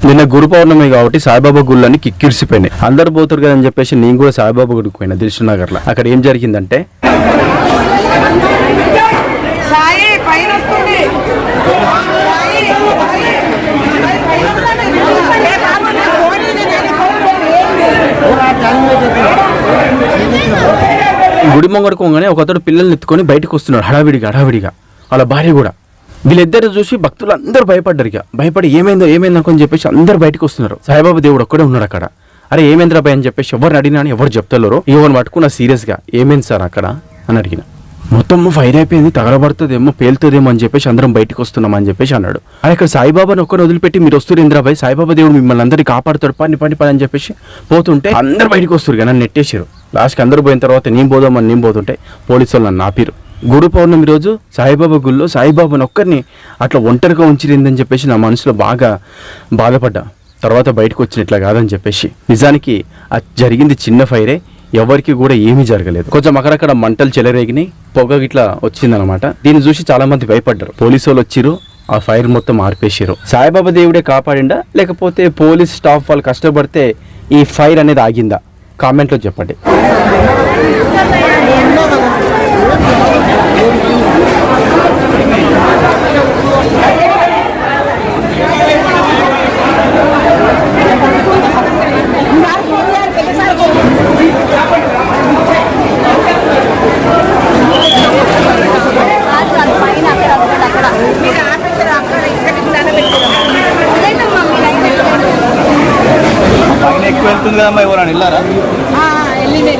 నిన్న గురు పౌర్ణమి కాబట్టి సాయిబాబా గుళ్ళని కిక్కిరిసిపోయినాయి. అందరు పోతారు కదా అని చెప్పేసి నేను కూడా సాయిబాబా గుడికి పోయినా దిల్సుఖ్నగర్లో. అక్కడ ఏం జరిగిందంటే గుడి ముంగడికి పోగానే ఒకతడు పిల్లల్ని ఎత్తుకొని బయటకు వస్తున్నాడు హడావిడిగా వాళ్ళ భార్య కూడా. వీళ్ళిద్దరు చూసి భక్తులు అందరూ భయపడ్డారు. ఇక భయపడి ఏమైందో అని చెప్పేసి అందరు బయటకు వస్తున్నారు. సాయిబాబా దేవుడు ఒక్కడే ఉన్నాడు అక్కడ. అరే ఏమైందిరా భయ అని చెప్పేసి ఎవరిని అడిగినా అని ఎవరు చెప్తలేరు. ఎవరిని పట్టుకున్నా సీరియస్గా ఏమైంది సార్ అక్కడ అని అడిగిన. మొత్తం ఫైర్ అయిపోయింది, తగలబడుతుందేమో పేలుతుందేమో అని చెప్పేసి అందరం బయటకు వస్తున్నాం అని చెప్పేసి అన్నాడు. అరే ఇక్కడ సాయిబాబాని ఒక్కరిని వదిలిపెట్టి మీరు వస్తారు ఇంద్రాబాయ్, సాయిబాబా దేవుడు మిమ్మల్ని అందరినీ కాపాడుతాడు, పని అని చెప్పేసి పోతుంటే అందరు బయటకు వస్తారు. కానీ నన్ను నెట్టేసారు. లాస్ట్కి అందరూ పోయిన తర్వాత నేను పోతుంటే పోలీసు వాళ్ళు నన్ను ఆపిరు. గురు పౌర్ణమి రోజు సాయిబాబా గుళ్ళో సాయిబాబాని ఒక్కరిని అట్లా ఒంటరిగా ఉంచిరిందని చెప్పేసి నా మనసులో బాగా బాధపడ్డా. తర్వాత బయటకు వచ్చిన ఇట్లా కాదని చెప్పేసి. నిజానికి అది జరిగింది చిన్న ఫైరే, ఎవరికి కూడా ఏమీ జరగలేదు. కొంచెం అక్కడక్కడ మంటలు చెలరేగినాయి, పొగ ఇట్లా వచ్చిందనమాట. దీన్ని చూసి చాలా మంది భయపడ్డారు. పోలీసు వాళ్ళు వచ్చిరు, ఆ ఫైర్ మొత్తం ఆర్పేసారు. సాయిబాబా దేవుడే కాపాడిండా లేకపోతే పోలీస్ స్టాఫ్ వాళ్ళు కష్టపడితే ఈ ఫైర్ అనేది ఆగిందా? కామెంట్లో చెప్పండి. ఎక్కువ వెళ్తుంది కదమ్మా, ఎవరైనా వెళ్ళారా? వెళ్ళింది